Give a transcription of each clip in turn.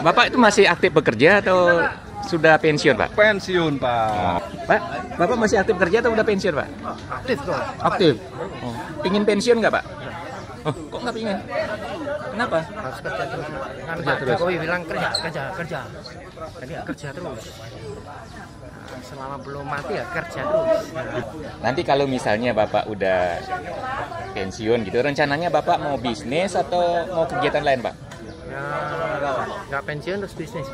Bapak itu masih aktif bekerja atau sudah pensiun, Pak? Pensiun, Pak. Pak, Bapak masih aktif bekerja atau udah pensiun, Pak? Aktif kok. Aktif. Oh. Pingin pensiun nggak, Pak? Oh, kok nggak pingin? Kenapa? Harus kerja terus. Kan Kerja Pak terus. Jokowi bilang kerja. Jadi ya kerja terus. Selama belum mati ya kerja terus. Nanti kalau misalnya Bapak udah pensiun gitu, rencananya Bapak mau bisnis atau mau kegiatan lain, Pak? Ya, nggak pensiun terus bisnis.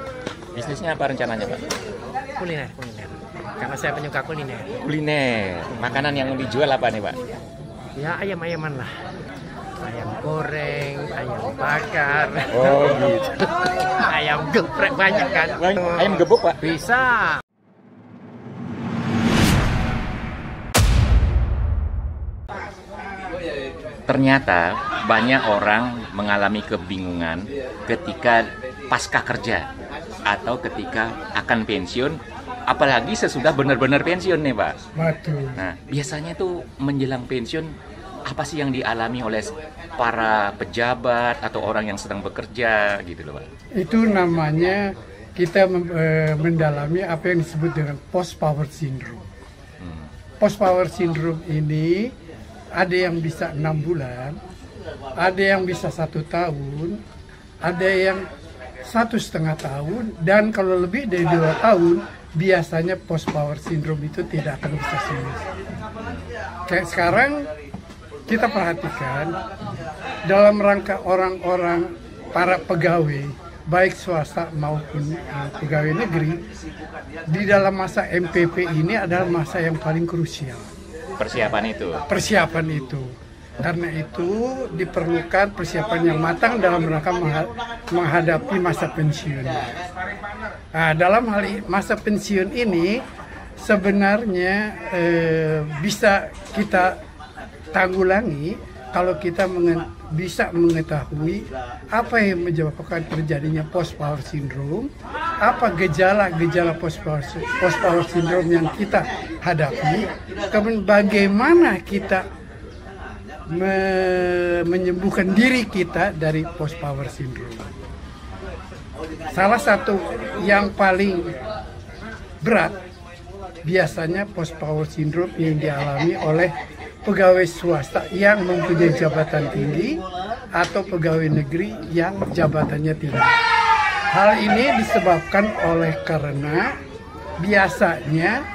Bisnisnya apa rencananya, Pak? Kuliner. Karena saya penyuka kuliner. Kuliner. Makanan yang dijual apa nih, Pak? Ya ayam-ayaman lah. Ayam goreng, ayam bakar. Oh, gitu. Ayam geprek banyak kan. Ayam gebuk, Pak? Bisa. Ternyata banyak orang mengalami kebingungan ketika pasca kerja atau ketika akan pensiun, apalagi sesudah benar-benar pensiun nih, Pak. Betul. Nah, biasanya tuh menjelang pensiun apa sih yang dialami oleh para pejabat atau orang yang sedang bekerja gitu loh, Pak? Itu namanya kita mendalami apa yang disebut dengan post power syndrome. Post power syndrome ini ada yang bisa 6 bulan, ada yang bisa 1 tahun, ada yang 1,5 tahun, dan kalau lebih dari 2 tahun biasanya post power syndrome itu tidak akan bisa sembuh. Kayak sekarang kita perhatikan dalam rangka orang-orang para pegawai baik swasta maupun pegawai negeri di dalam masa MPP ini adalah masa yang paling krusial. Persiapan itu. Karena itu diperlukan persiapan yang matang dalam rangka menghadapi masa pensiun. Nah, dalam hal masa pensiun ini sebenarnya bisa kita tanggulangi kalau kita bisa mengetahui apa yang menyebabkan terjadinya post power syndrome, apa gejala-gejala post power syndrome yang kita hadapi, kemudian bagaimana kita menyembuhkan diri kita dari post power syndrome. Salah satu yang paling berat biasanya post power syndrome yang dialami oleh pegawai swasta yang mempunyai jabatan tinggi atau pegawai negeri yang jabatannya tidak. Hal ini disebabkan oleh karena biasanya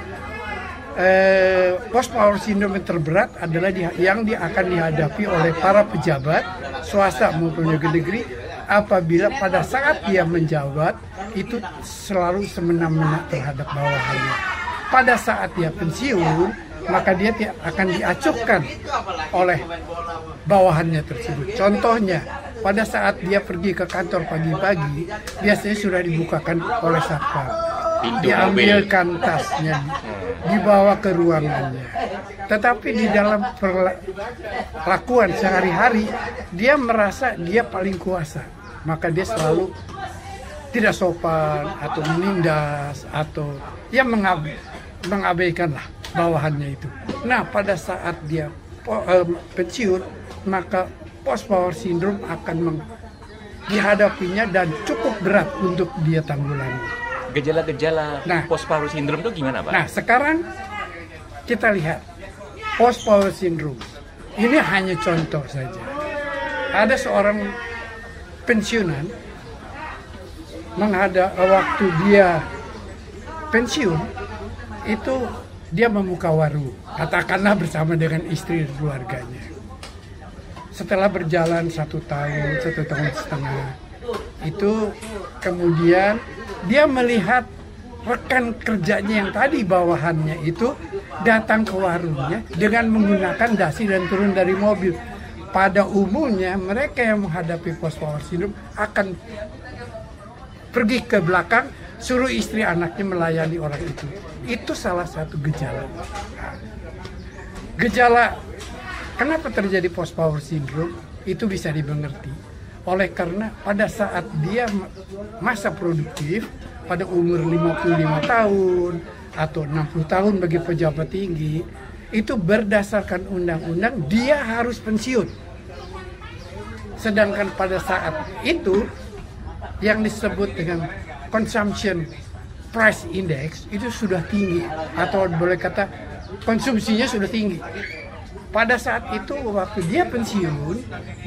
post power syndrome yang terberat adalah yang akan dihadapi oleh para pejabat swasta maupun negeri apabila pada saat dia menjabat itu selalu semena-mena terhadap bawahannya. Pada saat dia pensiun maka dia akan diacuhkan oleh bawahannya tersebut. Contohnya, pada saat dia pergi ke kantor pagi-pagi, biasanya sudah dibukakan oleh satpam. Diambilkan tasnya, dibawa ke ruangannya. Tetapi di dalam perlakuan sehari-hari, dia merasa dia paling kuasa. Maka dia selalu tidak sopan atau menindas atau ya mengabaikanlah bawahannya itu. Nah, pada saat dia pensiun, maka post power syndrome akan dihadapinya dan cukup berat untuk dia tanggulangi. Gejala-gejala post power syndrome itu gimana, Pak? Nah, sekarang kita lihat post power syndrome. Ini hanya contoh saja. Ada seorang pensiunan waktu dia pensiun itu dia membuka warung, katakanlah bersama dengan istri dan keluarganya. Setelah berjalan 1 tahun, 1,5 tahun, itu kemudian dia melihat rekan kerjanya yang tadi bawahannya itu datang ke warungnya dengan menggunakan dasi dan turun dari mobil. Pada umumnya mereka yang menghadapi post power syndrome akan pergi ke belakang, suruh istri anaknya melayani orang itu. Itu salah satu gejala. Gejala kenapa terjadi post power syndrome itu bisa dimengerti. Oleh karena pada saat dia masa produktif pada umur 55 tahun atau 60 tahun bagi pejabat tinggi, itu berdasarkan undang-undang dia harus pensiun. Sedangkan pada saat itu yang disebut dengan consumption price index itu sudah tinggi, atau boleh kata konsumsinya sudah tinggi. Pada saat itu waktu dia pensiun,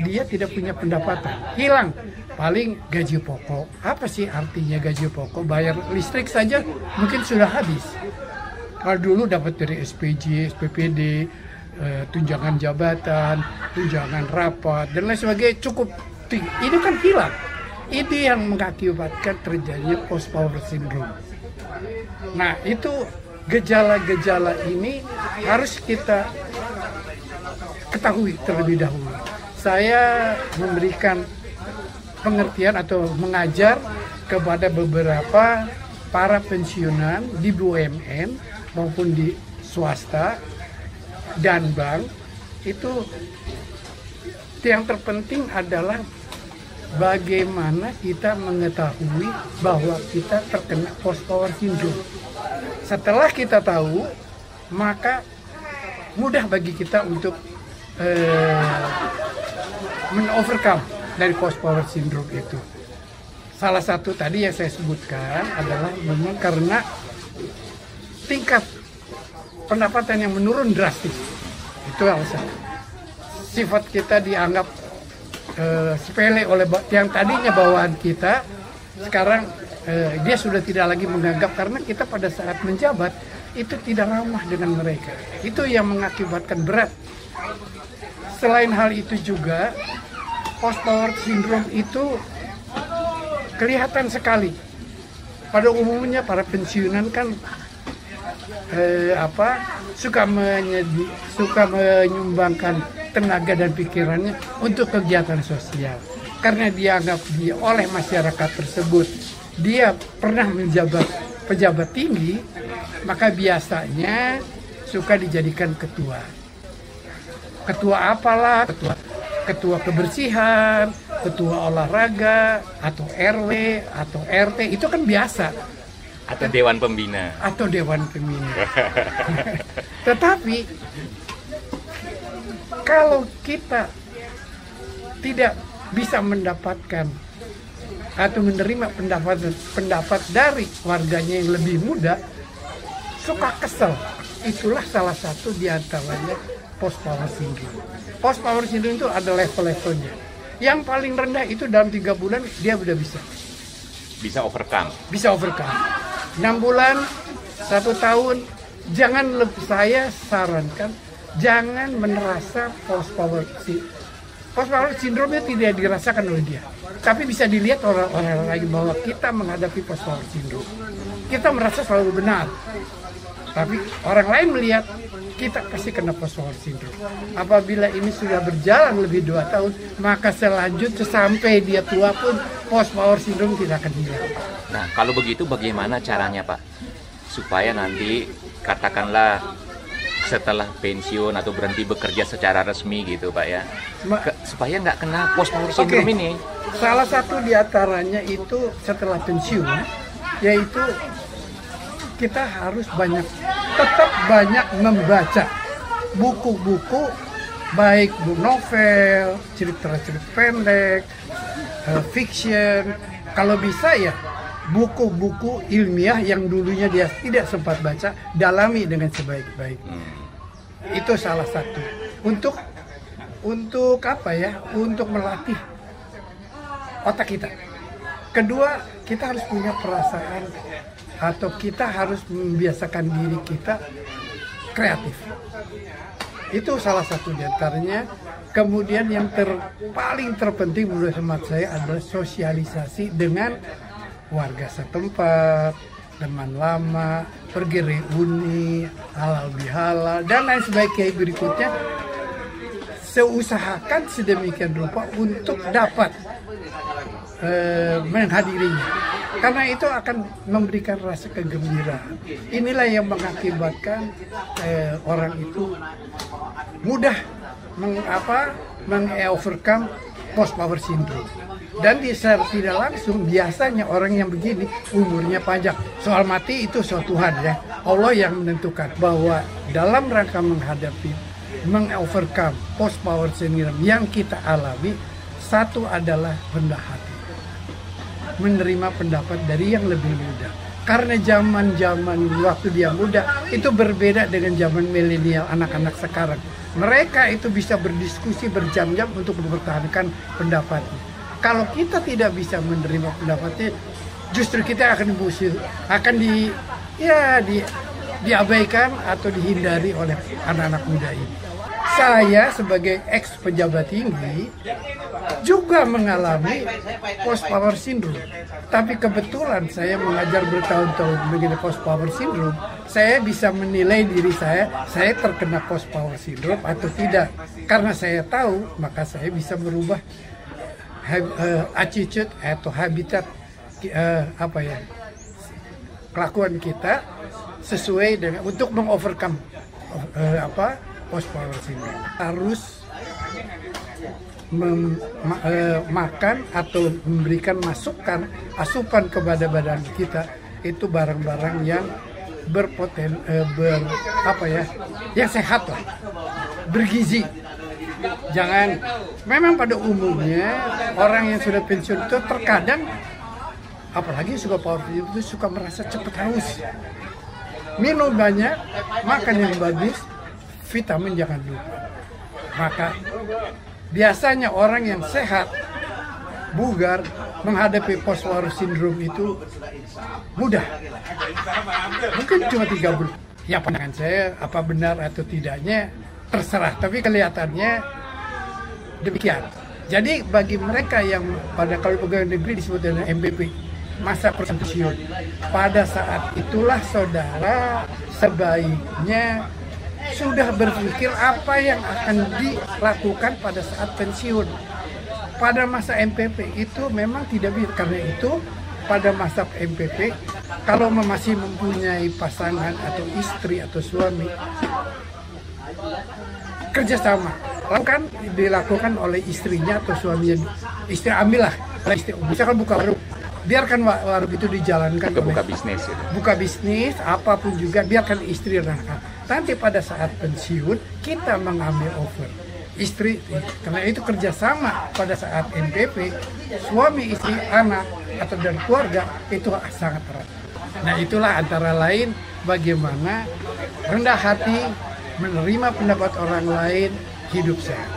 dia tidak punya pendapatan, hilang. Paling gaji pokok. Apa sih artinya gaji pokok? Bayar listrik saja mungkin sudah habis. Kalau dulu dapat dari SPJ, SPPD, tunjangan jabatan, tunjangan rapat, dan lain sebagainya cukup tinggi. Ini kan hilang. Itu yang mengakibatkan terjadinya post power syndrome. Nah, itu gejala-gejala ini harus kita ketahui terlebih dahulu. Saya memberikan pengertian atau mengajar kepada beberapa para pensiunan di BUMN maupun di swasta dan bank. Itu yang terpenting adalah bagaimana kita mengetahui bahwa kita terkena post power syndrome. Setelah kita tahu, maka mudah bagi kita untuk men-overcome dari post power syndrome itu. Salah satu tadi yang saya sebutkan adalah memang karena tingkat pendapatan yang menurun drastis. Itu alasan. Sifat kita dianggap sepele oleh yang tadinya bawahan kita, sekarang dia sudah tidak lagi menganggap, karena kita pada saat menjabat itu tidak ramah dengan mereka. Itu yang mengakibatkan berat. Selain hal itu juga, post power syndrome itu kelihatan sekali. Pada umumnya para pensiunan kan suka menyumbangkan tenaga dan pikirannya untuk kegiatan sosial. Karena dianggap oleh masyarakat tersebut dia pernah menjabat pejabat tinggi, maka biasanya suka dijadikan ketua. Ketua apalah, ketua kebersihan, ketua olahraga, atau RW, atau RT, itu kan biasa. Atau dewan pembina. Atau dewan pembina. Tetapi kalau kita tidak bisa mendapatkan atau menerima pendapat dari warganya yang lebih muda, suka kesel. Itulah salah satu diantaranya post power syndrome. Post power syndrome itu ada level-levelnya. Yang paling rendah itu dalam 3 bulan dia udah bisa overcome. 6 bulan, 1 tahun, saya sarankan jangan merasa post power syndrome itu tidak dirasakan oleh dia. Tapi bisa dilihat orang lain bahwa kita menghadapi post power syndrome. Kita merasa selalu benar. Tapi orang lain melihat kita pasti kena post power syndrome. Apabila ini sudah berjalan lebih 2 tahun, maka selanjutnya sampai dia tua pun post power syndrome tidak akan hilang. Nah, kalau begitu bagaimana caranya, Pak? Supaya nanti katakanlah setelah pensiun atau berhenti bekerja secara resmi gitu, Pak ya. Supaya nggak kena post power syndrome ini. Salah satu diantaranya itu setelah pensiun, yaitu kita harus tetap banyak membaca buku-buku, baik novel, cerita-cerita pendek, fiction, kalau bisa ya buku-buku ilmiah yang dulunya dia tidak sempat baca, dalami dengan sebaik-baik. Itu salah satu untuk untuk melatih otak kita. Kedua, kita harus punya perasaan atau kita harus membiasakan diri kita kreatif. Itu salah satu diantaranya. Kemudian yang paling terpenting menurut hemat saya adalah sosialisasi dengan warga setempat, teman lama, pergi reuni, halal bihalal, dan lain sebagainya berikutnya. Seusahakan sedemikian rupa untuk dapat menghadirinya. Karena itu akan memberikan rasa kegembiraan. Inilah yang mengakibatkan orang itu mudah meng-overcome post power syndrome. Dan secara tidak langsung biasanya orang yang begini umurnya panjang. Soal mati itu soal Tuhan ya. Allah yang menentukan bahwa dalam rangka meng-overcome post power syndrome yang kita alami, satu adalah rendah hati. menerima pendapat dari yang lebih muda. Karena zaman waktu dia muda itu berbeda dengan zaman milenial anak-anak sekarang. Mereka itu bisa berdiskusi berjam-jam untuk mempertahankan pendapatnya. Kalau kita tidak bisa menerima pendapatnya, justru kita akan diabaikan atau dihindari oleh anak-anak muda ini. Saya sebagai ex pejabat tinggi juga mengalami post power syndrome. Tapi kebetulan saya mengajar bertahun-tahun mengenai post power syndrome, saya bisa menilai diri saya terkena post power syndrome atau tidak. Karena saya tahu, maka saya bisa merubah attitude atau habitat kelakuan kita sesuai dengan untuk mengovercome post power syndrome. Harus makan atau memberikan asupan kepada badan kita itu barang-barang yang yang sehat lah, bergizi. Jangan, memang pada umumnya orang yang sudah pensiun itu terkadang, apalagi suka power itu suka merasa cepat haus. Minum banyak, makan yang bagus, vitamin jangan lupa. Maka biasanya orang yang sehat, bugar, menghadapi post power syndrome itu mudah. Mungkin cuma 3 bulan. Ya pandangan saya, apa benar atau tidaknya terserah. Tapi kelihatannya demikian. Jadi bagi mereka yang kalau pegawai negeri disebut dengan MPP, masa pensiun, pada saat itulah saudara sebaiknya sudah berpikir apa yang akan dilakukan pada saat pensiun. Pada masa MPP itu memang tidak bisa, karena itu pada masa MPP kalau masih mempunyai pasangan atau istri atau suami, kerjasama dilakukan oleh istrinya atau suaminya. Istri ambillah, misalkan buka warung, biarkan warung itu dijalankan buka bisnis apapun juga, biarkan istri dan anak. Nanti pada saat pensiun kita mengambil over istri, karena itu kerjasama pada saat MPP suami istri anak atau dan keluarga itu sangat erat. Nah itulah antara lain bagaimana rendah hati, menerima pendapat orang lain, hidup sehat.